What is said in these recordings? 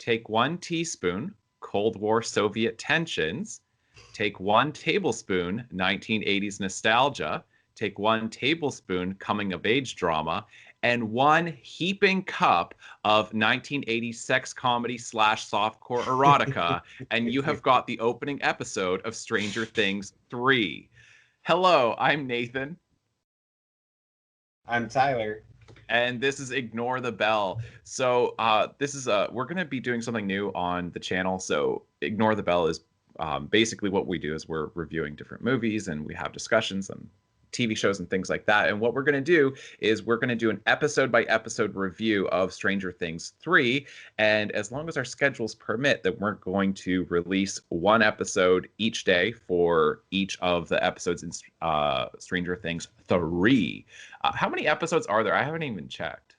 take 1 teaspoon Cold War Soviet tensions, take 1 tablespoon 1980s nostalgia, take 1 tablespoon coming of age drama, and 1 heaping cup of 1980s sex comedy / softcore erotica, and you have got the opening episode of Stranger Things 3. Hello, I'm Nathan. I'm Tyler. And this is Ignore the Bell. So this is we're going to be doing something new on the channel. So Ignore the Bell is basically what we do is we're reviewing different movies and we have discussions and TV shows and things like that. And what we're going to do is we're going to do an episode by episode review of Stranger Things 3. And as long as our schedules permit, that we're going to release 1 episode each day for each of the episodes in Stranger Things 3. How many episodes are there? I haven't even checked.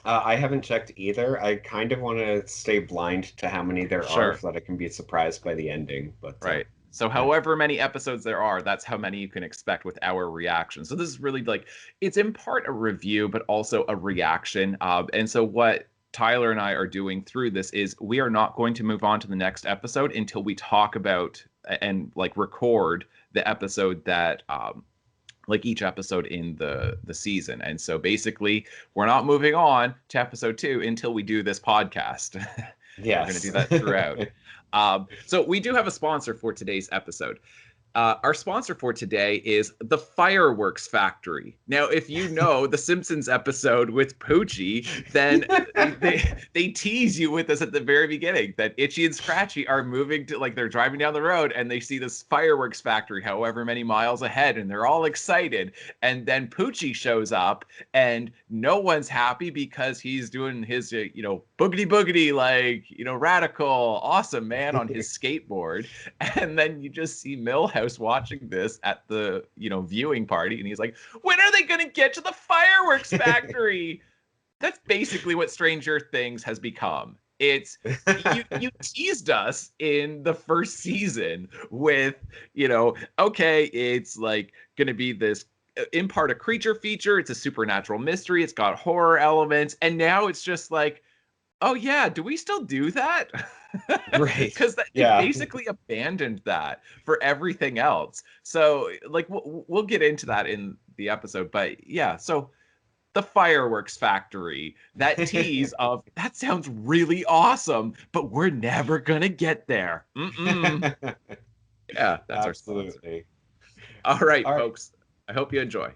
I haven't checked either. I kind of want to stay blind to how many there are so that I can be surprised by the ending. But right. So however many episodes there are, that's how many you can expect with our reaction. So this is really like, it's in part a review, but also a reaction. And so what Tyler and I are doing through this is we are not going to move on to the next episode until we talk about and like record the episode that like each episode in the season. And so basically we're not moving on to episode 2 until we do this podcast. Yes. We're going to do that throughout. So we do have a sponsor for today's episode. Our sponsor for today is the Fireworks Factory. Now, if you know the Simpsons episode with Poochie, then they tease you with this at the very beginning that Itchy and Scratchy are moving to, like, they're driving down the road and they see this fireworks factory however many miles ahead and they're all excited. And then Poochie shows up and no one's happy because he's doing his, boogity boogity, like, radical, awesome man on his skateboard. And then you just see Milhouse watching this at the viewing party and he's like, when are they gonna get to the fireworks factory? That's basically what Stranger Things has become. It's you teased us in the first season with okay, it's like gonna be this in part a creature feature, it's a supernatural mystery, it's got horror elements, and now it's just like, oh yeah, do we still do that? Right. Because they basically abandoned that for everything else. So like we'll get into that in the episode, but yeah, so the Fireworks Factory, that tease of that sounds really awesome, but we're never gonna get there. Yeah, that's absolutely our sponsor. All right, folks. I hope you enjoy.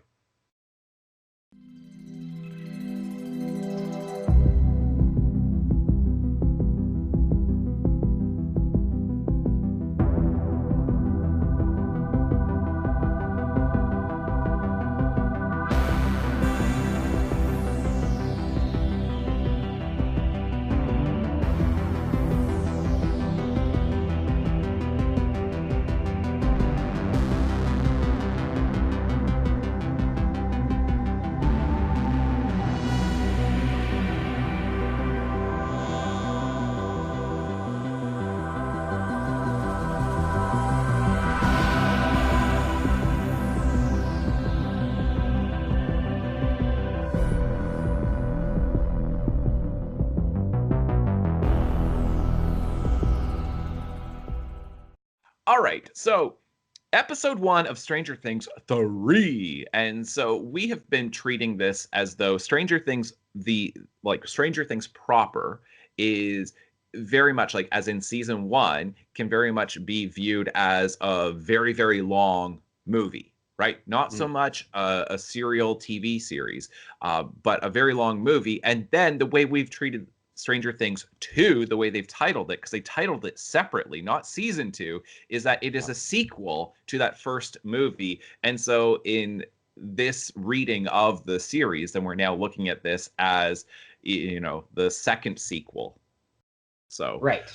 All right, so episode 1 of Stranger Things 3. And so we have been treating this as though Stranger Things, Stranger Things proper is very much like, as in season 1, can very much be viewed as a very, very long movie, right? Not so much a serial TV series, but a very long movie. And then the way we've treated Stranger Things 2, the way they've titled it, because they titled it separately, not season 2, is that it is a sequel to that first movie. And so in this reading of the series, then we're now looking at this as, the second sequel. So right.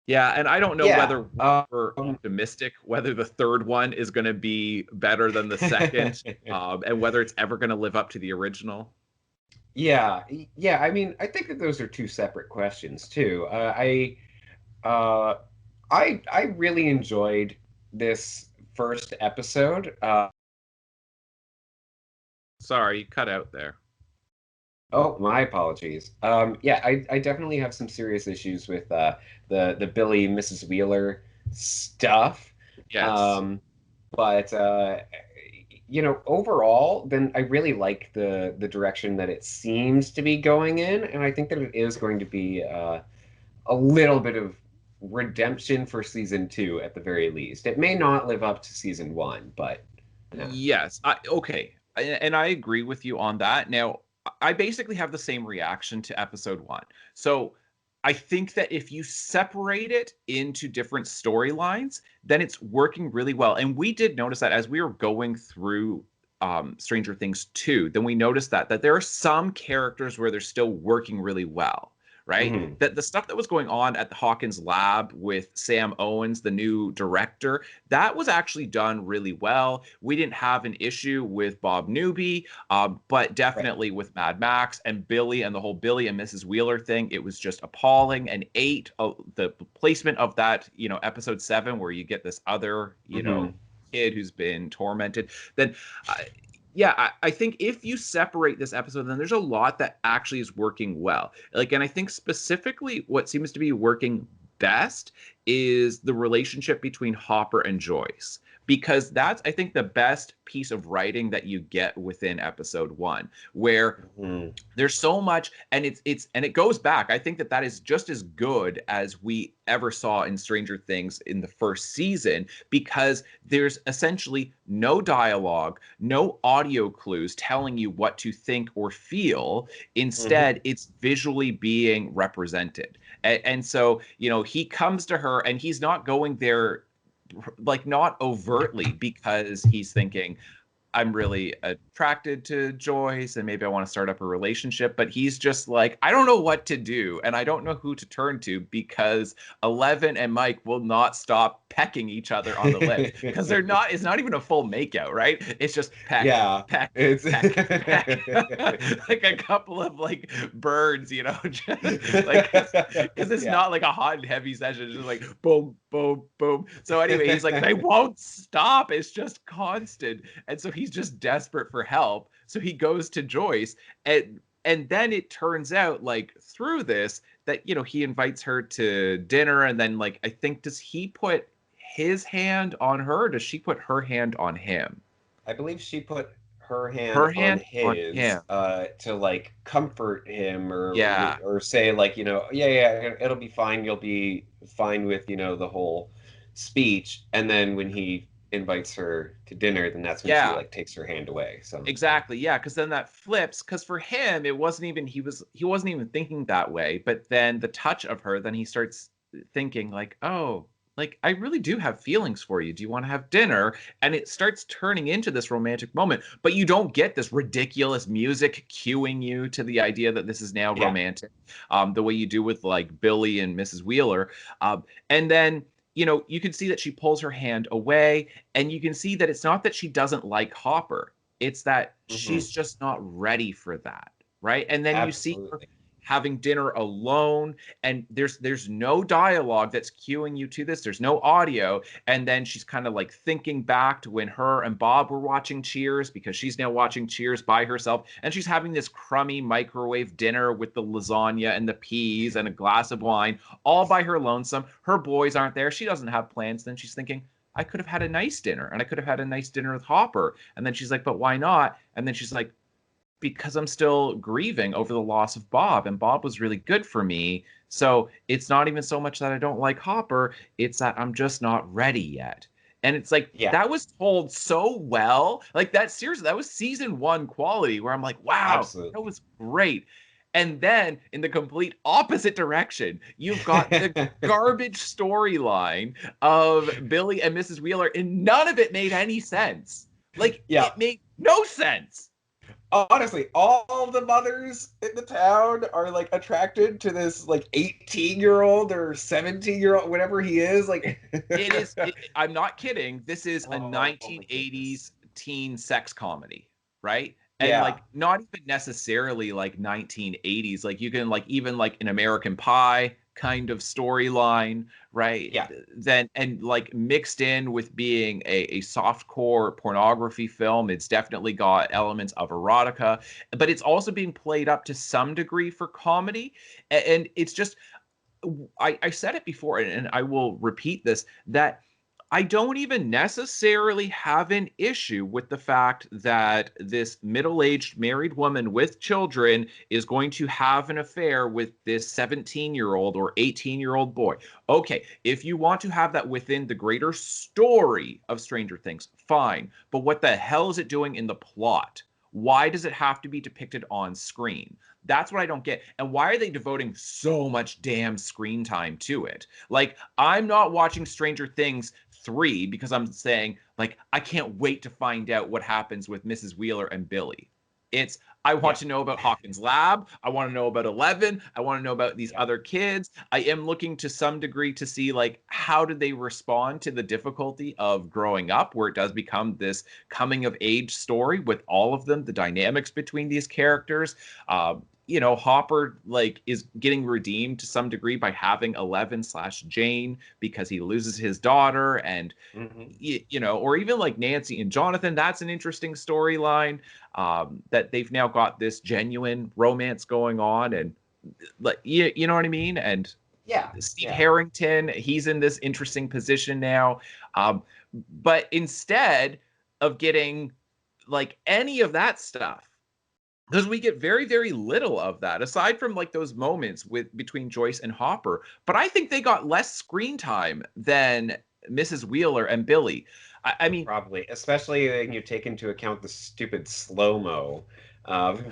Yeah, and I don't know whether we're optimistic whether the third one is going to be better than the second, and whether it's ever going to live up to the original. Yeah. I mean, I think that those are two separate questions too. I really enjoyed this first episode. Sorry, you cut out there. Oh, my apologies. Yeah, I definitely have some serious issues with the Billy Mrs. Wheeler stuff. Yes. Um, but overall, then I really like the direction that it seems to be going in, and I think that it is going to be a little bit of redemption for season two at the very least. It may not live up to season one, but yeah. Yes. Okay. And I agree with you on that. Now, I basically have the same reaction to episode one. So I think that if you separate it into different storylines, then it's working really well. And we did notice that as we were going through Stranger Things 2, then we noticed that there are some characters where they're still working really well, right? Mhm. That the stuff that was going on at the Hawkins lab with Sam Owens, the new director, that was actually done really well. We didn't have an issue with Bob Newby, but Right. definitely with Mad Max and Billy and the whole Billy and Mrs. Wheeler thing, it was just appalling. And eight, the placement of that, episode 7, where you get this other, Hmm. kid who's been tormented, then uh, yeah, I think if you separate this episode, then there's a lot that actually is working well. Like, and I think specifically what seems to be working best is the relationship between Hopper and Joyce. Because that's, I think, the best piece of writing that you get within episode one, where Hmm. there's so much, and it goes back. I think that is just as good as we ever saw in Stranger Things in the first season, because there's essentially no dialogue, no audio clues telling you what to think or feel. Hmm. Instead, it's visually being represented. And so, he comes to her and he's not going there, like, not overtly, because he's thinking, I'm really attracted to Joyce and maybe I want to start up a relationship. But he's just like, I don't know what to do and I don't know who to turn to, because Eleven and Mike will not stop pecking each other on the lips, because it's not even a full makeout, right? It's just peck, Yeah, peck, it's peck, peck. Like a couple of like birds, like, because it's yeah. not like a hot and heavy session. It's just like boom, boom, boom. So anyway, he's like, they won't stop. It's just constant. And so he's just desperate for help. So he goes to Joyce, and then it turns out, like, through this, that he invites her to dinner, and then, like, I think, does he put his hand on her, or does she put her hand on him? I believe she put her hand Her on hand on his him. to like comfort him Yeah. or say like, yeah, yeah, it'll be fine. You'll be fine with, the whole speech. And then when he invites her to dinner, then that's when she Yeah. like takes her hand away. So yeah. Exactly. Yeah, because then that flips. Because for him, it wasn't even he wasn't even thinking that way. But then the touch of her, then he starts thinking like, oh, like, I really do have feelings for you. Do you want to have dinner? And it starts turning into this romantic moment. But you don't get this ridiculous music cueing you to the idea that this is now Yeah. romantic, the way you do with like Billy and Mrs. Wheeler. And then you can see that she pulls her hand away, and you can see that it's not that she doesn't like Hopper. It's that Hmm. she's just not ready for that, right? And then you see her Absolutely. having dinner alone, and there's no dialogue that's cueing you to this. There's no audio, and then she's kind of like thinking back to when her and Bob were watching Cheers, because she's now watching Cheers by herself, and she's having this crummy microwave dinner with the lasagna and the peas and a glass of wine, all by her lonesome. Her boys aren't there. She doesn't have plans. Then she's thinking, I could have had a nice dinner, and I could have had a nice dinner with Hopper. And then she's like, but why not? And then she's like, because I'm still grieving over the loss of Bob, and Bob was really good for me. So it's not even so much that I don't like Hopper, it's that I'm just not ready yet. And it's like, Yeah. that was told so well. Like, that, seriously, that was season one quality, where I'm like, wow, that Absolutely. was great. And then in the complete opposite direction, you've got the garbage storyline of Billy and Mrs. Wheeler, and none of it made any sense. Like, Yeah. it made no sense. Honestly, all the mothers in the town are like attracted to this like 18-year-old or 17-year-old, whatever he is. Like, It is. I'm not kidding. This is a oh my goodness. 1980s teen sex comedy, right? And Yeah. like, not even necessarily like 1980s. Like, you can, like, even like in American Pie, kind of storyline, right? Yeah. Then, and like mixed in with being a softcore pornography film, it's definitely got elements of erotica, but it's also being played up to some degree for comedy. And it's just, I said it before, and I will repeat this, that I don't even necessarily have an issue with the fact that this middle-aged married woman with children is going to have an affair with this 17-year-old or 18-year-old boy. Okay, if you want to have that within the greater story of Stranger Things, fine. But what the hell is it doing in the plot? Why does it have to be depicted on screen? That's what I don't get. And why are they devoting so much damn screen time to it? Like, I'm not watching Stranger Things 3 because I'm saying, like, I can't wait to find out what happens with Mrs. Wheeler and Billy. It's, I want Yeah. to know about Hawkins Lab. I want to know about 11. I want to know about these Yeah. other kids. I am looking to some degree to see, like, how did they respond to the difficulty of growing up, where it does become this coming of age story with all of them, the dynamics between these characters. Hopper like is getting redeemed to some degree by having 11 slash Jane because he loses his daughter, and Hmm. or even like Nancy and Jonathan. That's an interesting storyline, that they've now got this genuine romance going on, and like you know what I mean. And Yeah. Steve Yeah. Harrington, he's in this interesting position now, um, but instead of getting like any of that stuff, because we get very very little of that aside from like those moments with between Joyce and Hopper. But I think they got less screen time than Mrs. Wheeler and Billy. I mean, Probably, especially when you take into account the stupid slow-mo. Um,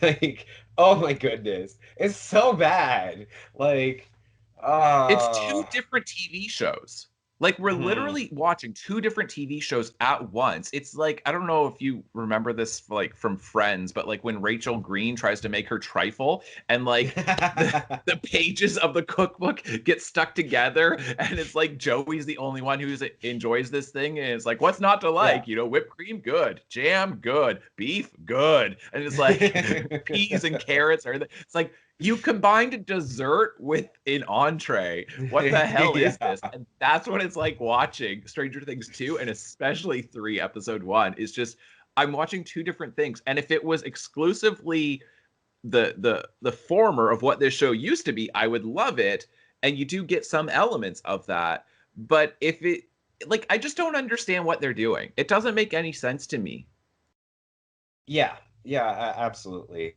like, oh my goodness, it's so bad. Like, it's two oh, different TV shows. Like, we're mhm. literally watching two different TV shows at once. It's like, I don't know if you remember this like from Friends, but like when Rachel Green tries to make her trifle, and like the pages of the cookbook get stuck together, and it's like Joey's the only one who enjoys this thing, and it's like, what's not to Yeah. like? Whipped cream good, jam good, beef good, and it's like peas and carrots are it's like, you combined a dessert with an entree. What the hell is this? Yeah. And that's what it's like watching Stranger Things 2, and especially 3 episode 1. Is just, I'm watching two different things. And if it was exclusively the former of what this show used to be, I would love it. And you do get some elements of that. But if it, like, I just don't understand what they're doing. It doesn't make any sense to me. Yeah, yeah, absolutely.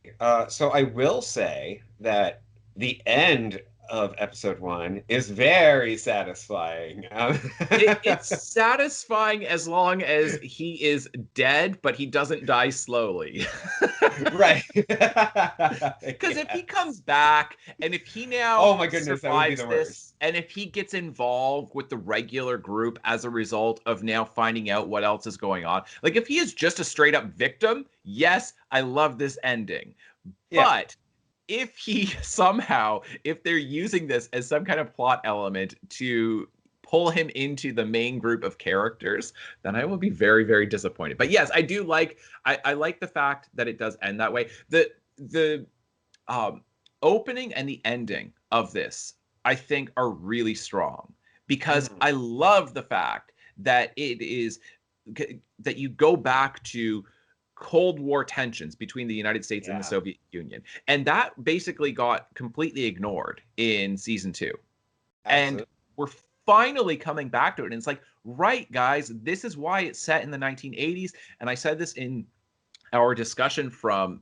So I will say that the end of episode one is very satisfying. It's satisfying as long as he is dead, but he doesn't die slowly. Right. Because if he Yeah. comes back, and if he now Oh my goodness, that would be survives the this, worst. and if he gets involved with the regular group as a result of now finding out what else is going on, like if he is just a straight up victim, yes, I love this ending. Yeah. But if he somehow, if they're using this as some kind of plot element to pull him into the main group of characters, then I will be very, very disappointed. But yes, I do like, I like the fact that it does end that way. The um, opening and the ending of this, I think, are really strong, because Mhm. I love the fact that it is that you go back to Cold War tensions between the United States and the Yeah. Soviet Union. And that basically got completely ignored in season 2. And Absolutely. we're finally coming back to it. And it's like, right, guys, this is why it's set in the 1980s. And I said this in our discussion from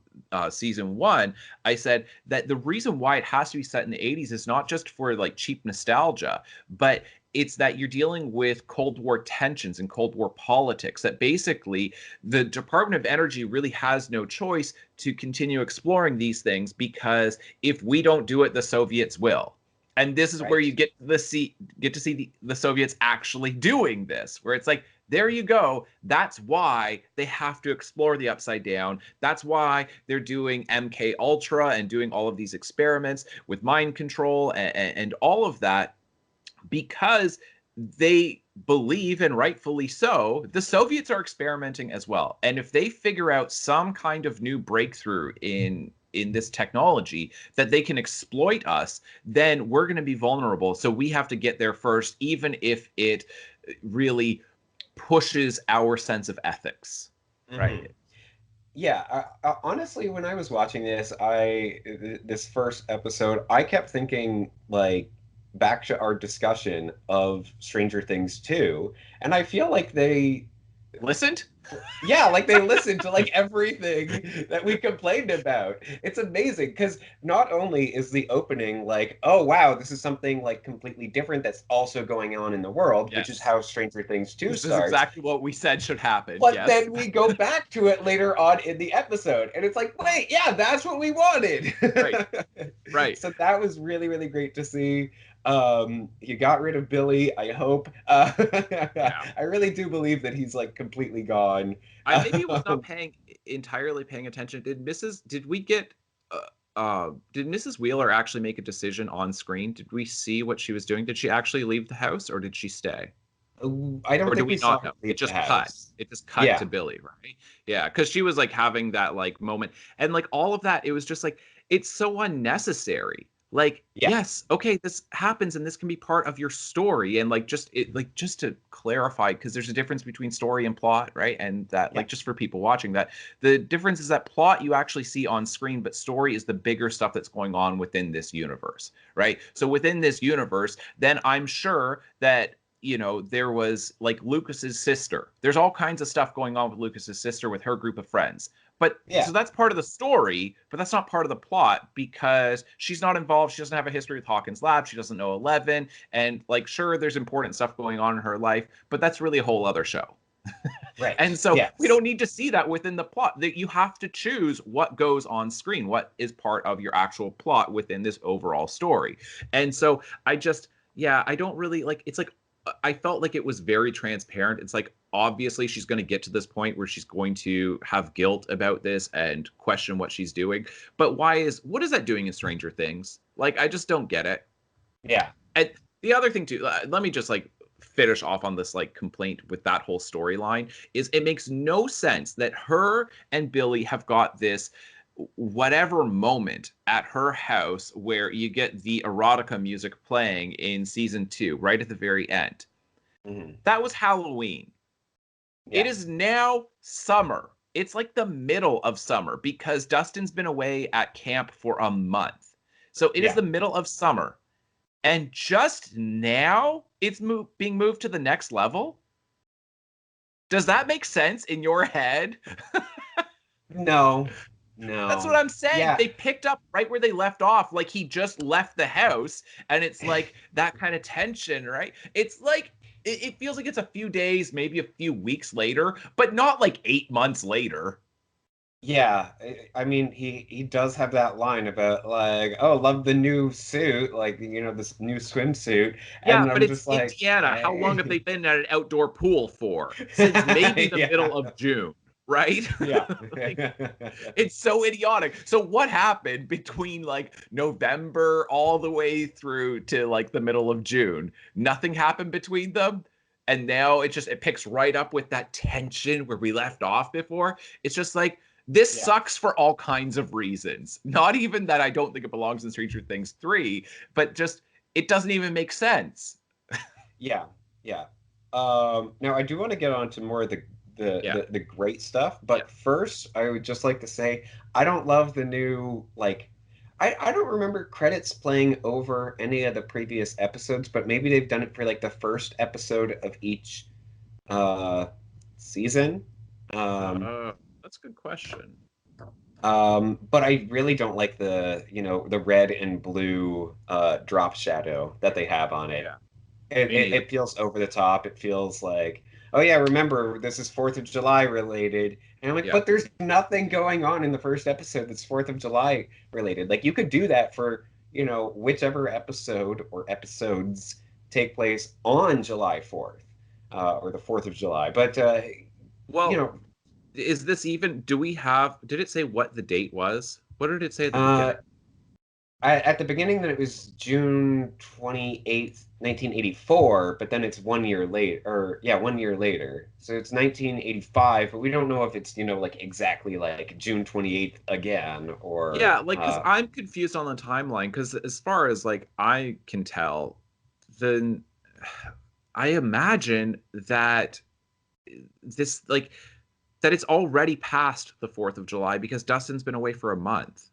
season 1. I said that the reason why it has to be set in the 80s is not just for like cheap nostalgia, but it's that you're dealing with Cold War tensions and Cold War politics, that basically the Department of Energy really has no choice to continue exploring these things, because if we don't do it, the Soviets will. And this is where Right. you get to see the Soviets actually doing this, where it's like, there you go. That's why they have to explore the upside down. That's why they're doing MK Ultra and doing all of these experiments with mind control and all of that, because they believe, and rightfully so, the Soviets are experimenting as well. And if they figure out some kind of new breakthrough in in this technology that they can exploit us, then we're going to be vulnerable. So we have to get there first, even if it really pushes our sense of ethics, Hmm. right? Yeah, honestly, when I was watching this first episode, I kept thinking like back to our discussion of Stranger Things 2, and I feel like they Listened? yeah, like they listened to like everything that we complained about. It's amazing because not only is the opening like, oh wow, this is something like completely different that's also going on in the world, which is Yes. how Stranger Things 2 This is starts. exactly what we said should happen. But Yes. then we go back to it later on in the episode, and it's like, wait, yeah, that's what we wanted. Right. Right. So that was really, really great to see. You got rid of Billy, I hope. Yeah. I really do believe that he's like completely gone. I maybe was not entirely paying attention. Did Mrs. Wheeler actually make a decision on screen? Did we see what she was doing? Did she actually leave the house or did she stay? I don't Or do think we we saw not her know? It leave the just cut. house. It just cut to Yeah, Billy, right? Yeah, because she was like having that like moment, and like all of that, it was just like it's so unnecessary. Like, yeah, yes, okay, this happens, and this can be part of your story, and just to clarify, because there's a difference between story and plot, right? And that yeah, like just for people watching that, the difference is that plot you actually see on screen, but story is the bigger stuff that's going on within this universe, right? So within this universe, then I'm sure that there was like Lucas's sister. There's all kinds of stuff going on with Lucas's sister with her group of friends. But yeah, so that's part of the story, but that's not part of the plot because she's not involved. She doesn't have a history with Hawkins Lab. She doesn't know 11. And like, sure, there's important stuff going on in her life, but that's really a whole other show. right. And so we Yes. don't need to see that within the plot. That you have to choose what goes on screen, what is part of your actual plot within this overall story. And so yeah, I don't really like it's like I felt like it was very transparent. It's like obviously she's going to get to this point where she's going to have guilt about this and question what she's doing. But what is that doing in Stranger Things? Like I just don't get it. Yeah, And the other thing too, let me just like finish off on this like complaint with that whole storyline is it makes no sense that her and Billy have got this whatever moment at her house where you get the erotica music playing in season 2 right at the very end. hmm, That was Halloween. It yeah, is now summer. It's like the middle of summer because Dustin's been away at camp for a month. So it is yeah. the middle of summer. And just now it's being moved to the next level. Does that make sense in your head? No, That's what no. I'm saying. Yeah, They picked up right where they left off, like he just left the house, and it's like that kind of tension, right? It's like it feels like it's a few days, maybe a few weeks later, but not like 8 months later. yeah. I mean, he does have that line about like, oh, love the new suit, like this new swimsuit, Yeah, and but I'm it's just like, Indiana. How long have they okay. been at an outdoor pool for? Since maybe the Yeah, middle of June, right? yeah. Like, it's so idiotic. So what happened between like November all the way through to like the middle of June? Nothing happened between them. And now it picks right up with that tension where we left off before. It's just like this Yeah, sucks for all kinds of reasons. Not even that I don't think it belongs in Stranger Things 3, but just it doesn't even make sense. yeah, yeah. Now I do want to get on to more of Yeah. the great stuff, Yeah. but first I would just like to say I don't love the new like I don't remember credits playing over any of the previous episodes, but maybe they've done it for like the first episode of each uh season. Um, Uh, that's a good question. but I really don't like the red and blue drop shadow that they have on it. Yeah. It, Me it neither. it feels over the top. It feels like, oh yeah, remember this is Fourth of July related. And I'm like, Yeah. but there's nothing going on in the first episode that's Fourth of July related. Like you could do that for, whichever episode or episodes take place on July 4th, or the 4th of July. But you Well, know, is this even, did it say what the date was? What did it say at the uh beginning? at the beginning that it was June 28th, 1984, but then it's 1 year later, or yeah, 1 year later. So it's 1985, but we don't know if it's, like exactly like June 28th again or Yeah, like because I'm confused on the timeline because as far as like I can tell, then I imagine that this like that it's already past the 4th of July because Dustin's been away for a month.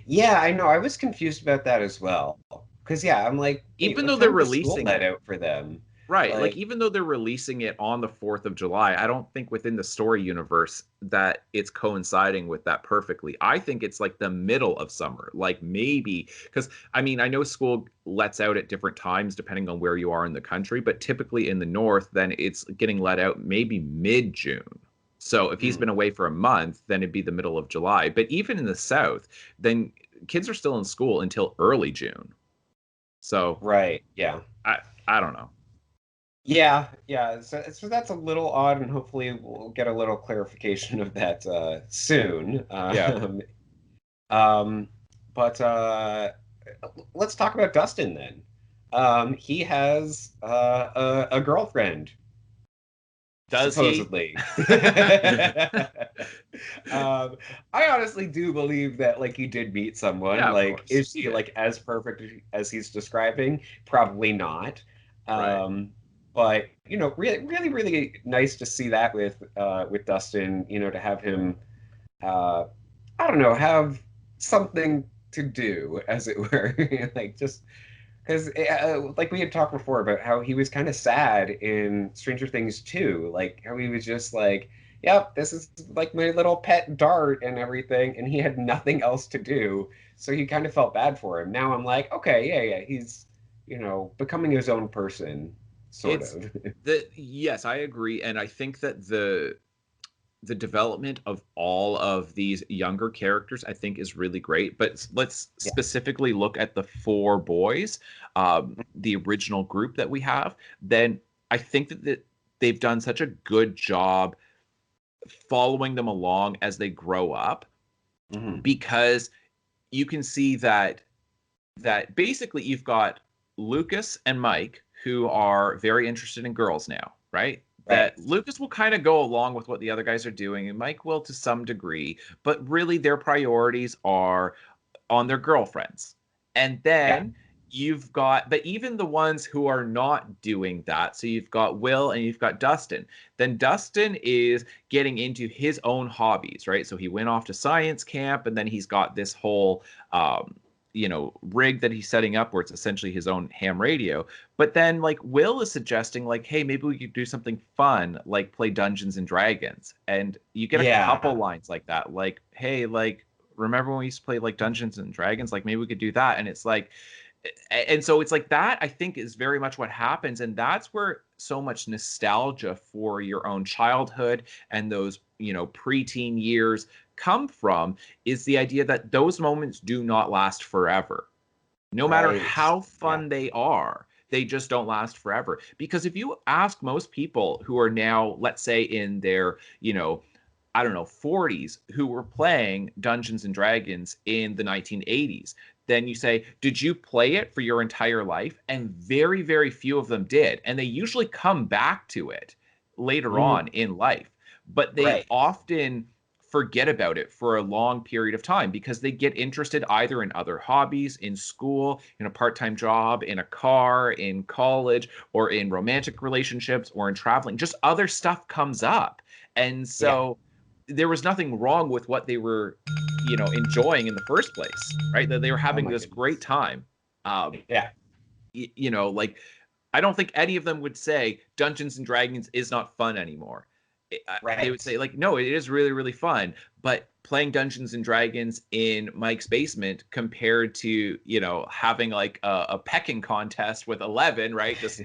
yeah, I know. I was confused about that as well. Because yeah, I'm like, wait, Even what though they're time does school releasing let it. out for them? Right. Like Like, even though they're releasing it on the 4th of July, I don't think within the story universe that it's coinciding with that perfectly. I think it's like the middle of summer. Like maybe because I mean, I know school lets out at different times depending on where you are in the country, but typically in the north, then it's getting let out maybe mid-June. So if he's hmm, been away for a month, then it'd be the middle of July. But even in the south, then kids are still in school until early June. So right, yeah. I I don't know. Yeah, yeah. So that's a little odd, and hopefully we'll get a little clarification of that soon. Yeah. Um, but let's talk about Dustin then. He has a girlfriend, Does he? supposedly. I honestly do believe that like he did meet someone. Yeah, of Like, course. is He she did. like as perfect as he's describing? Probably not. Right. But really, really, really nice to see that with Dustin. To have him, uh, I don't know, have something to do, as it were, like just because, like we had talked before about how he was kind of sad in Stranger Things 2, like how he was just like, yep, this is like my little pet dart and everything, and he had nothing else to do. So he kind of felt bad for him. Now I'm like, okay, yeah, yeah, he's, becoming his own person, sort It's of. the yes, I agree, and I think that the development of all of these younger characters I think is really great. But let's Yeah. specifically look at the four boys, the original group that we have. Then I think that they've done such a good job following them along as they grow up Hmm. because you can see that basically you've got Lucas and Mike who are very interested in girls now, right? Right. That Lucas will kind of go along with what the other guys are doing, and Mike will to some degree, but really their priorities are on their girlfriends. And Yeah. then but even the ones who are not doing that, so you've got Will and you've got Dustin, then Dustin is getting into his own hobbies, right? So he went off to science camp, and then he's got this whole rig that he's setting up where it's essentially his own ham radio. But then like Will is suggesting like, hey, maybe we could do something fun like play Dungeons and Dragons. And you get a couple Yeah. lines like that, like, hey, like remember when we used to play like Dungeons and Dragons? Like maybe we could do that. And it's like, and so it's like that I think is very much what happens, and that's where so much nostalgia for your own childhood and those preteen years come from, is the idea that those moments do not last forever. No matter Right. how Yeah. fun they are, they just don't last forever. Because if you ask most people who are now, let's say, in their, I don't know, 40s, who were playing Dungeons and Dragons in the 1980s, then you say, did you play it for your entire life? And very, very few of them did. And they usually come back to it later Mhm. on in life, but they Right. often forget about it for a long period of time because they get interested either in other hobbies, in school, in a part-time job, in a car, in college, or in romantic relationships, or in traveling. Just other stuff comes up. And Yeah. so there was nothing wrong with what they were, enjoying in the first place, right? That they were Oh having my this great goodness. time. Um, Yeah. like I don't think any of them would say Dungeons and Dragons is not fun anymore. They would Right. say like, no, it is really, really fun. But playing Dungeons and Dragons in Mike's basement compared to having like a pecking contest with 11, right? Just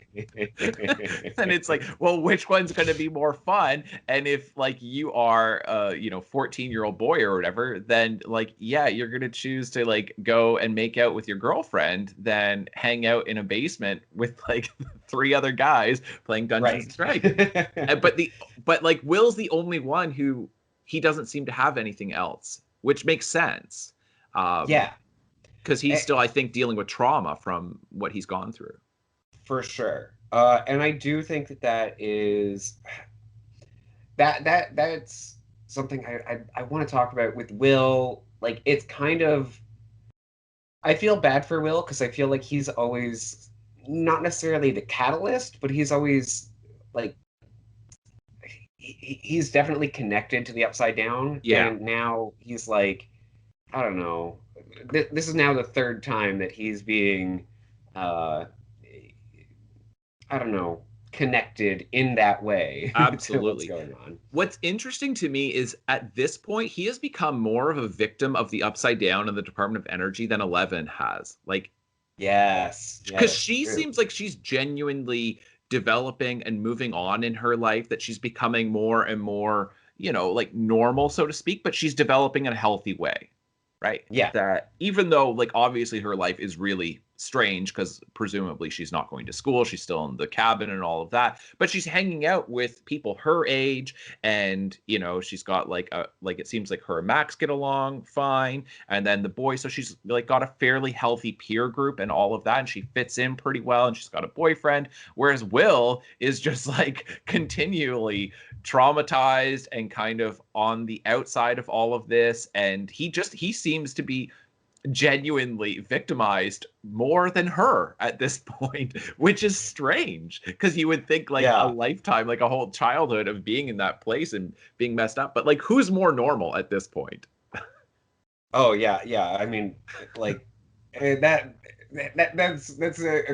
and it's like, well, which one's going to be more fun? And if like you are a 14-year-old boy or whatever, then like yeah, you're going to choose to like go and make out with your girlfriend than hang out in a basement with like three other guys playing Dungeons and Right. Dragons. But like Will's the only one who he doesn't seem to have anything else, which makes sense. um Yeah. because he's still, I think, dealing with trauma from what he's gone through. For sure. And I do think that that's something I want to talk about with Will. Like, it's kind of, I feel bad for Will because I feel like he's always not necessarily the catalyst, but he's always like he's definitely connected to the Upside Down, Yeah, and now he's like, I don't know. This is now the third time that he's being, uh, I don't know, connected in that way to what's absolutely. going on. What's interesting to me is at this point, he has become more of a victim of the Upside Down and the Department of Energy than Eleven has. Like, Yes, because yes, she true. seems like she's genuinely developing and moving on in her life, that she's becoming more and more, like normal, so to speak, but she's developing in a healthy way, right? Yeah, That even though, like, obviously her life is really strange because presumably she's not going to school, she's still in the cabin and all of that, but she's hanging out with people her age, and she's got like it seems like her and Max get along fine, and then the boy, so she's like got a fairly healthy peer group and all of that, and she fits in pretty well, and she's got a boyfriend, whereas Will is just like continually traumatized and kind of on the outside of all of this, and he seems to be genuinely victimized more than her at this point, which is strange because you would think like a yeah. lifetime, like a whole childhood of being in that place and being messed up, but like who's more normal at this point? Oh yeah, yeah. I mean, like that. That's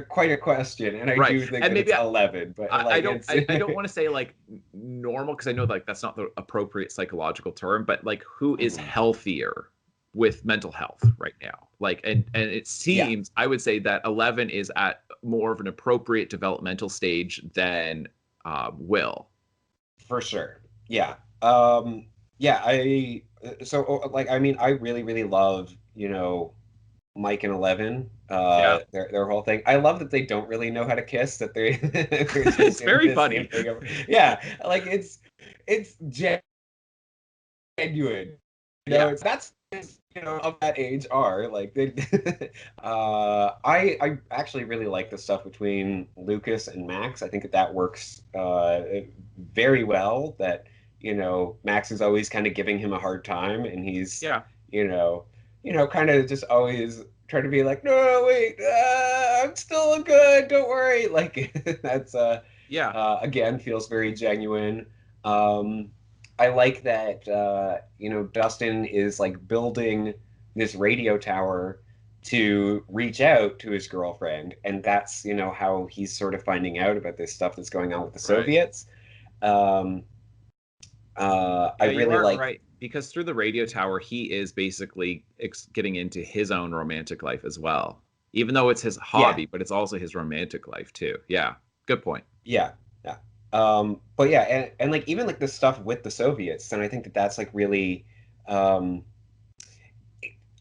quite a question, and I Right. do think And that maybe it's I, 11, but I like don't it's I don't want to say like normal because I know like that's not the appropriate psychological term, but like who is Mhm. healthier with mental health right now? Like, and it Yeah, seems, I would say that 11 is at more of an appropriate developmental stage than Will. for sure. Yeah. Yeah, like I mean I really love, Mike and Eleven, Yeah. their whole thing. I love that they don't really know how to kiss, that they're just It's doing very the same funny. thing over. Yeah, like it's genuine. Yeah. It's that's of that age are like they I actually really like the stuff between Lucas and Max. I think that works very well, that Max is always kind of giving him a hard time, and he's Yeah. you know kind of just always trying to be like, no, wait, I'm still good, don't worry, like that's Yeah. again feels very genuine. I like that Dustin is like building this radio tower to reach out to his girlfriend, and that's how he's sort of finding out about this stuff that's going on with the Right. Soviets. Um, I Yeah, you really are like, right. Because through the radio tower, he is basically getting into his own romantic life as well. Even though it's his yeah, hobby, but it's also his romantic life too. Yeah. Good point. yeah, yeah. But yeah, and like even like the stuff with the Soviets, and I think that that's like really um,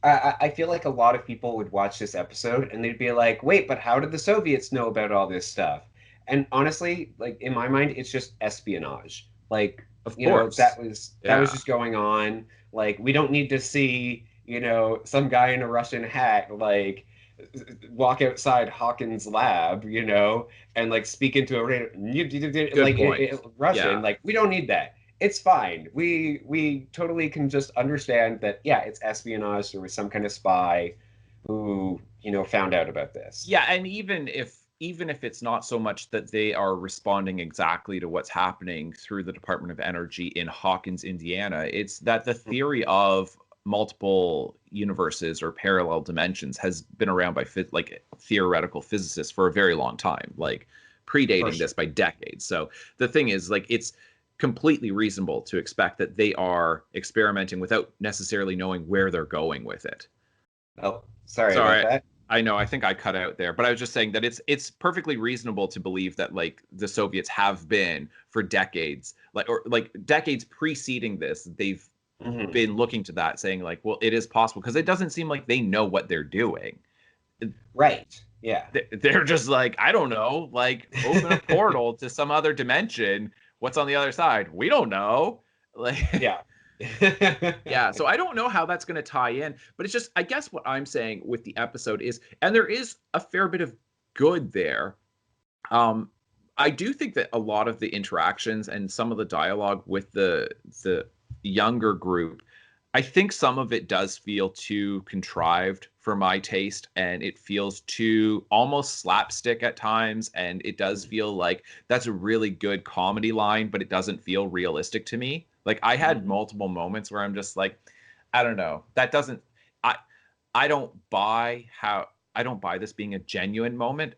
I feel like a lot of people would watch this episode and they'd be like, wait, but how did the Soviets know about all this stuff? And honestly, like in my mind, it's just espionage. Like, Of that course. was Yeah. just going on. Like, we don't need to see, some guy in a Russian hat like walk outside Hawkins' lab, and like speak into a Good point. Russian. Yeah. Like, we don't need that. It's fine. We totally can just understand that, yeah, it's espionage. There was some kind of spy who, found out about this. Yeah, and even if it's not so much that they are responding exactly to what's happening through the Department of Energy in Hawkins, Indiana, it's that the theory of multiple universes or parallel dimensions has been around by like theoretical physicists for a very long time, like For predating this sure. by decades. So the thing is, like, it's completely reasonable to expect that they are experimenting without necessarily knowing where they're going with it. Oh, sorry about Sorry, that. I know. I think I cut out there, but I was just saying that it's perfectly reasonable to believe that like the Soviets have been for decades, like decades preceding this, they've Hmm. been looking to that, saying like, well, it is possible because it doesn't seem like they know what they're doing. Right. Yeah. They're just like, I don't know, like open a portal to some other dimension. What's on the other side? We don't know. Like, Yeah. Yeah, so I don't know how that's going to tie in, but it's just, I guess what I'm saying with the episode is, and there is a fair bit of good there. Um, I do think that a lot of the interactions and some of the dialogue with the younger group, I think some of it does feel too contrived for my taste, and it feels too almost slapstick at times, and it does feel like that's a really good comedy line, but it doesn't feel realistic to me. Like I had Mhm. multiple moments where I'm just like, I don't know, that doesn't I I don't buy how I don't buy this being a genuine moment.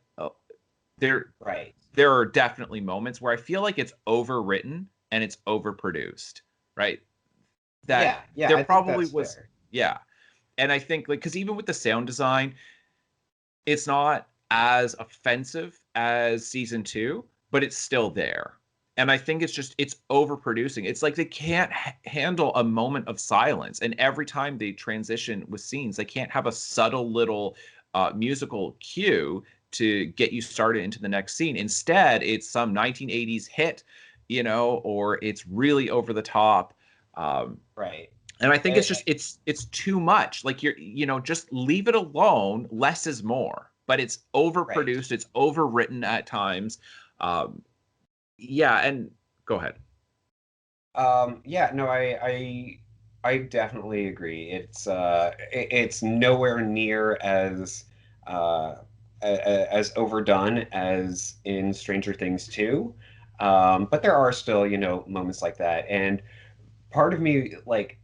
There Right. there are definitely moments where I feel like it's overwritten and it's overproduced, right? That Yeah, yeah, there I think probably that's was, fair. yeah. And I think like because even with the sound design, it's not as offensive as season two, but it's still there. And I think it's just it's overproducing. It's like they can't handle a moment of silence, and every time they transition with scenes, they can't have a subtle little musical cue to get you started into the next scene. Instead, it's some 1980s hit, or it's really over the top. Um, Right. and I think Eh, it's just it's too much. Like just leave it alone. Less is more. But it's right. overproduced. It's overwritten at times. Um, yeah, and go ahead. Yeah, no, I definitely agree. It's nowhere near uh, as overdone as in Stranger Things 2. But there are still, moments like that. And part of me, like,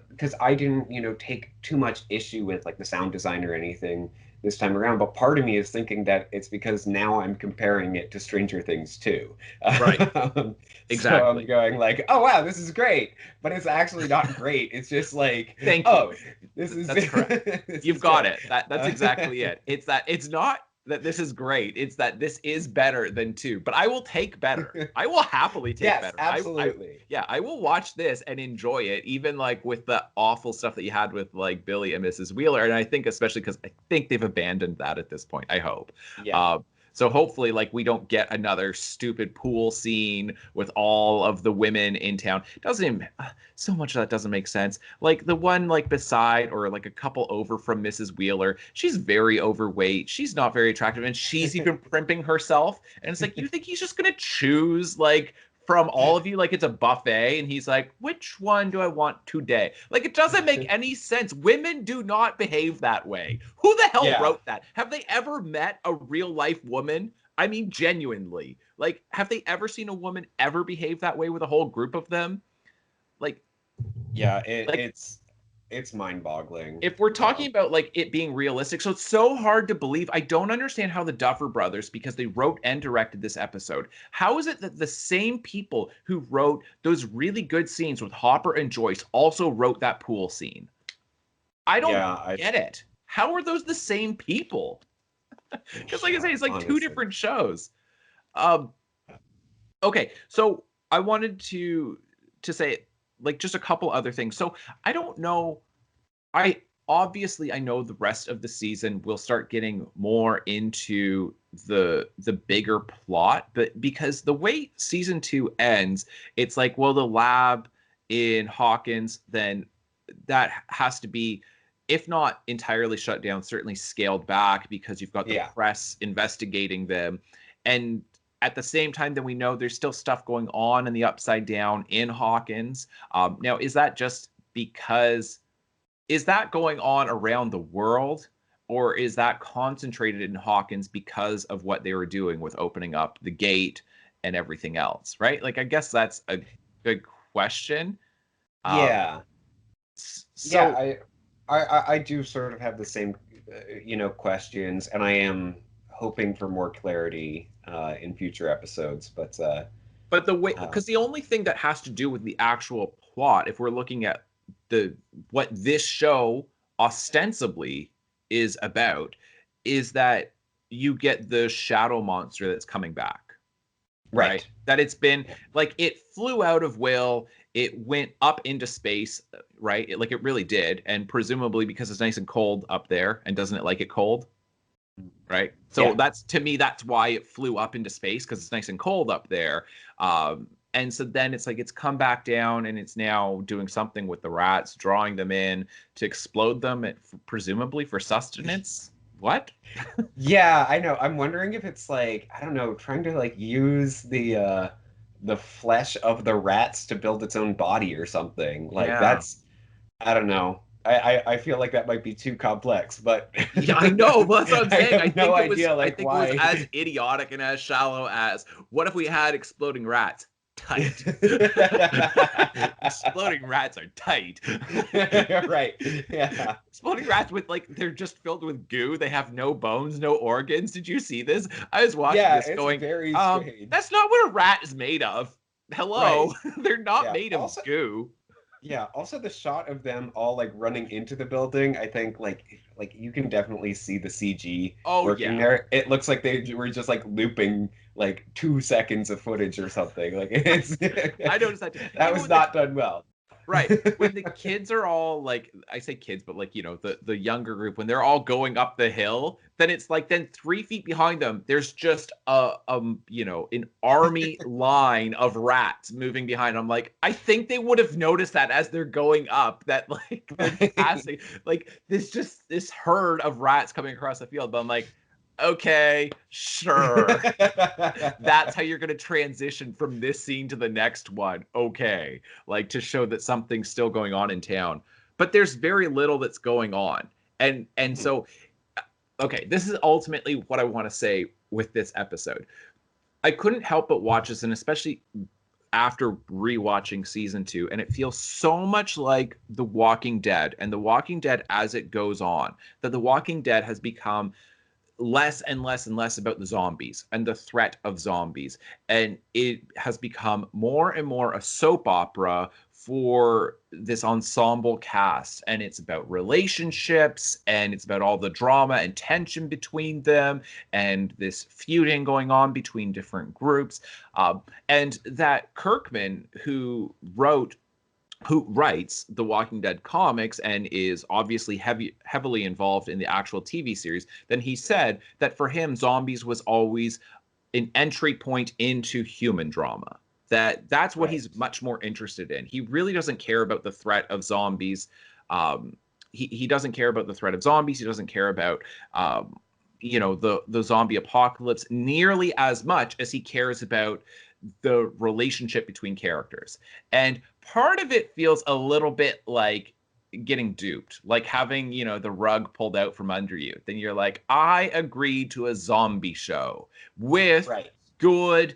because I didn't, take too much issue with like the sound design or anything this time around, but part of me is thinking that it's because now I'm comparing it to Stranger Things 2. Right. So I'm Exactly. going like, oh wow, this is great, but it's actually not great. It's just like, Thank you. oh, this is That's correct. this You've is got good. it. That's exactly it. It's that it's not that this is great. It's that this is better than two. But I will take better. I will happily take Yes, better. I absolutely. yeah, I will watch this and enjoy it, even like with the awful stuff that you had with like Billy and Mrs. Wheeler. And I think especially because I think they've abandoned that at this point. I hope. Yeah. Uh, so hopefully, like we don't get another stupid pool scene with all of the women in town. Doesn't even so much of that doesn't make sense. Like the one like beside or like a couple over from Mrs. Wheeler, she's very overweight. She's not very attractive, and she's even primping herself. And it's like you think he's just gonna choose like from all of you like it's a buffet and he's like which one do I want today? Like it doesn't make any sense. Women do not behave that way. Who the hell Yeah. wrote that? Have they ever met a real life woman? I mean genuinely, like have they ever seen a woman ever behave that way with a whole group of them? like Yeah, like it's mind-boggling. if we're talking about like it being realistic, so it's so hard to believe. I don't understand how the Duffer Brothers, because they wrote and directed this episode, how is it that the same people who wrote those really good scenes with Hopper and Joyce also wrote that pool scene? I don't Yeah, I get it. How are those the same people? Because like I say, yeah, it's like two honestly. different shows. Um, okay, so I wanted to say like just a couple other things. So I don't know. I know the rest of the season will start getting more into the bigger plot, but because the way season 2 ends, it's like, well, the lab in Hawkins, then that has to be, if not entirely shut down, certainly scaled back because you've got the Yeah. press investigating them. And at the same time, then we know there's still stuff going on in the Upside Down in Hawkins. Now, is that just because is that going on around the world, or is that concentrated in Hawkins because of what they were doing with opening up the gate and everything else, right? Like, I guess that's a good question. Um, Yeah. Yeah, so, I do sort of have the same questions, and I am hoping for more clarity in future episodes, but but the way, uh, because the only thing that has to do with the actual plot, if we're looking at the what this show ostensibly is about, is that you get the shadow monster that's coming back, right? right. That it's been Yeah. like it flew out of Will, it went up into space, right? Like it really did, and presumably because it's nice and cold up there, and doesn't it like it cold, right? So Yeah. that's to me, that's why it flew up into space because it's nice and cold up there. And so then it's like it's come back down and it's now doing something with the rats, drawing them in to explode them, presumably for sustenance. What? Yeah, I know. I'm wondering if it's like, I don't know, trying to like use the flesh of the rats to build its own body or something. Like Yeah. that's I don't know. I feel like that might be too complex, but Yeah, I know. Well, that's what I'm I saying. have no idea I like think it was as why. idiotic and as shallow as what if we had exploding rats? Tight. Exploding rats are tight. Right. Yeah. Exploding rats with like they're just filled with goo. They have no bones, no organs. Did you see this? I was watching Yeah, this it's going, very strange. that's not what a rat is made of. Hello. Right. They're not Yeah. made of Also, goo. yeah, also the shot of them all like running into the building, I think like you can definitely see the CG Oh working yeah. there. It looks like they were just like looping like 2 seconds of footage or something. Like it's I noticed that too. that Even was with the not done well. right. When the kids are all like I say kids, but like, the younger group, when they're all going up the hill, then it's like then 3 feet behind them, there's just an army line of rats moving behind. I'm like, I think they would have noticed that as they're going up, that like they're Right. passing like this herd of rats coming across the field. But I'm like, okay, sure, that's how you're going to transition from this scene to the next one. Okay. Like to show that something's still going on in town. But there's very little that's going on. And Mhm. so okay, this is ultimately what I want to say with this episode. I couldn't help but watch this, and especially after rewatching season 2, and it feels so much like The Walking Dead and The Walking Dead as it goes on, that The Walking Dead has become less and less and less about the zombies and the threat of zombies. And it has become more and more a soap opera for this ensemble cast. And it's about relationships and it's about all the drama and tension between them and this feuding going on between different groups. And that Kirkman, who writes the Walking Dead comics and is obviously heavily involved in the actual TV series, then he said that for him, zombies was always an entry point into human drama. That's what Right. he's much more interested in. He really doesn't care about the threat of zombies. He doesn't care about the threat of zombies. He doesn't care about the zombie apocalypse nearly as much as he cares about the relationship between characters. And part of it feels a little bit like getting duped, like having, the rug pulled out from under you. Then you're like, I agreed to a zombie show with Right. good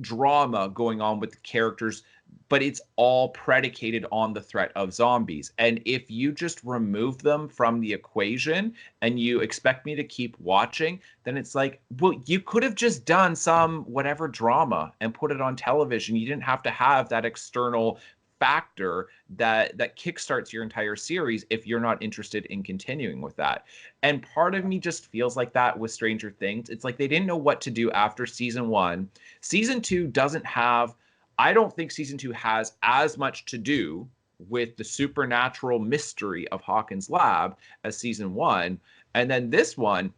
drama going on with the characters, but it's all predicated on the threat of zombies. And if you just remove them from the equation and you expect me to keep watching, then it's like, well, you could have just done some whatever drama and put it on television. You didn't have to have that external factor that kickstarts your entire series if you're not interested in continuing with that. And part of me just feels like that with Stranger Things. It's like they didn't know what to do after season 1. Season 2 doesn't have I don't think season 2 has as much to do with the supernatural mystery of Hawkins Lab as season 1. And then this one,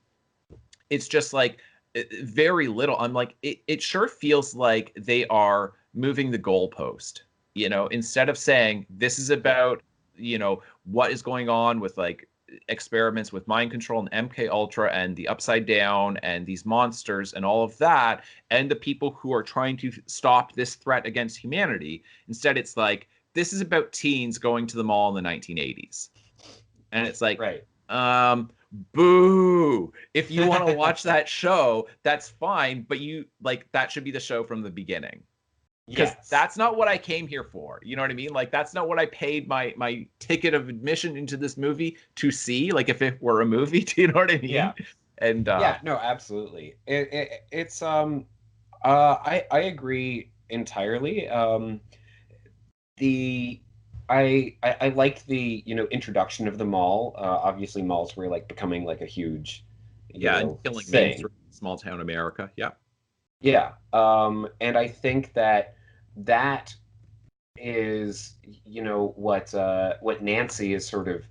it's just like very little. I'm like, it sure feels like they are moving the goalpost. Instead of saying this is Yeah. about, what is going on with like experiments with mind control and MK Ultra and the Upside Down and these monsters and all of that, and the people who are trying to stop this threat against humanity. Instead, it's like this is about teens going to the mall in the 1980s, and it's like, Right. boo. If you want to watch that show, that's fine, but you like that should be the show from the beginning, because Yes. that's not what I came here for. You know what I mean? Like that's not what I paid my ticket of admission into this movie to see. Like if it were a movie, do you know what I mean? Yeah. And Yeah, no, absolutely. It's I agree entirely. The I like the, introduction of the mall. Obviously malls were like becoming like a huge, yeah, and killing thing. mainstream small town America. Yeah. Yeah. And I think that that is, what Nancy is sort of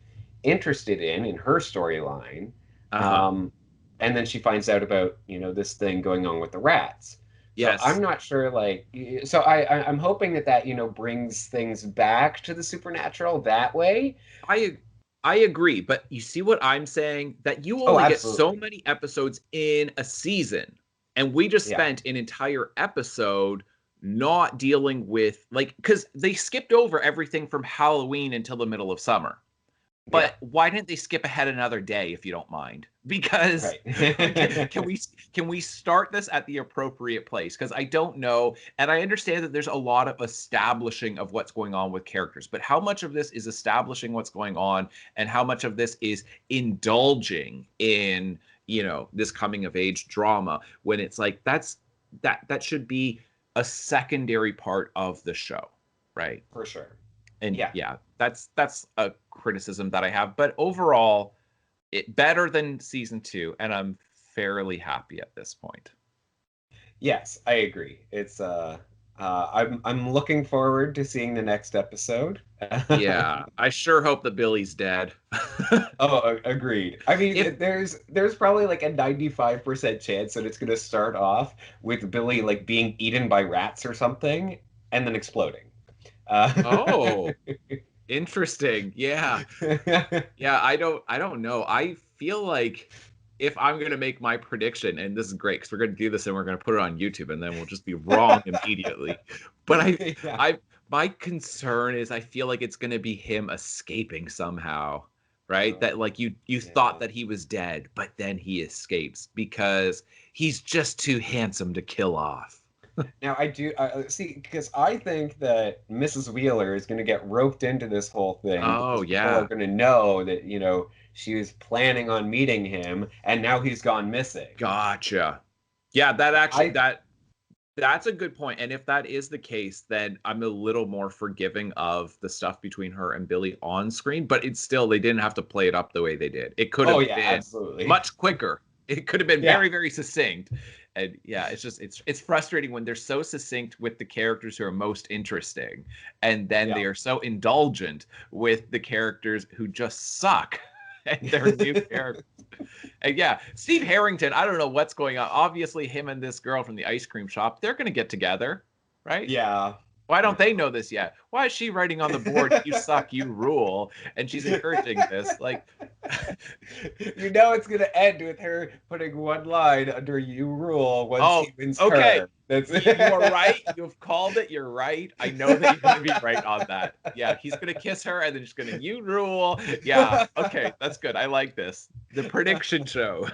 interested in her storyline. Uh huh. Um, and then she finds out about, this thing going on with the rats. So I'm Yes. not sure, like, so I'm hoping that brings things back to the supernatural that way. I I agree, but you see what I'm saying? That you Oh, only get so absolutely. many episodes in a season. And we just Yeah. spent an entire episode not dealing with like cuz they skipped over everything from Halloween until the middle of summer. Yeah. But why didn't they skip ahead another day if you don't mind? Because Right. can we start this at the appropriate place? Because I don't know, and I understand that there's a lot of establishing of what's going on with characters, but how much of this is establishing what's going on, and how much of this is indulging in this coming of age drama when it's like that should be a secondary part of the show, right? For sure. And Yeah. yeah, that's a criticism that I have. But overall, it better than season two, and I'm fairly happy at this point. Yes, I agree. I'm looking forward to seeing the next episode. Yeah, I sure hope that Billy's dead. Oh, agreed. I If mean, there's probably like a 95% chance that it's going to start off with Billy like being eaten by rats or something and then exploding. oh, interesting. Yeah. Yeah, I don't know. I feel like if I'm gonna make my prediction, and this is great because we're gonna do this and we're gonna put it on YouTube and then we'll just be wrong immediately. But Yeah. I my concern is I feel like it's gonna be him escaping somehow, right? Oh, That like you thought yeah. that he was dead, but then he escapes because he's just too handsome to kill off. Now I do see because I think that Mrs. Wheeler is going to get roped into this whole thing Oh because people are yeah. going to know that she was planning on meeting him and now he's gone missing. Gotcha. Yeah, that actually I that's a good point. And if that is the case, then I'm a little more forgiving of the stuff between her and Billy on screen, but it's still they didn't have to play it up the way they did. It could Oh have yeah, been absolutely. much quicker. It could have been Yeah. very, very succinct. And yeah, it's frustrating when they're so succinct with the characters who are most interesting, and then Yeah. they are so indulgent with the characters who just suck and they're new characters. And yeah, Steve Harrington, I don't know what's going on. Obviously, him and this girl from the ice cream shop, they're going to get together, right? Yeah. Why don't they Yeah. know this yet? Why is she writing on the board, "You suck, you rule," and she's encouraging this? Like, It's gonna end with her putting one line under "You rule" once oh, he wins okay. her. That's You are right. You've called it. You're right. I know that you're going to be right on that. Yeah, he's going to kiss her and then she's going to, you rule. Yeah, okay. That's good. I like this. The prediction show.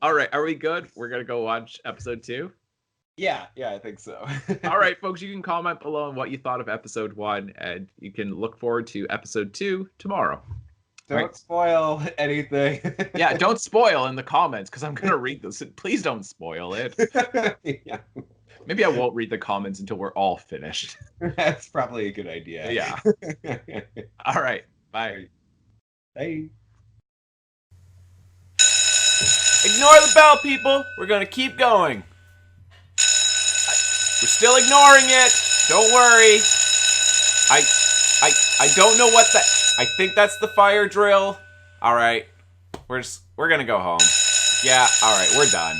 All right. Are we good? We're going to go watch episode two. Yeah, yeah, I think so. All right, folks, you can comment below on what you thought of episode one, and you can look forward to episode two tomorrow. All right. Don't spoil anything. Yeah, don't spoil in the comments because I'm going to read this. Please don't spoil it. Yeah, Maybe I won't read the comments until we're all finished. that's probably a good idea. Yeah. All right. Bye. Hey. Ignore the bell, people. We're going to keep going. We're still ignoring it. Don't worry. I I don't know what that. I think that's the fire drill. All right. We're gonna go home. Yeah. All right. We're done.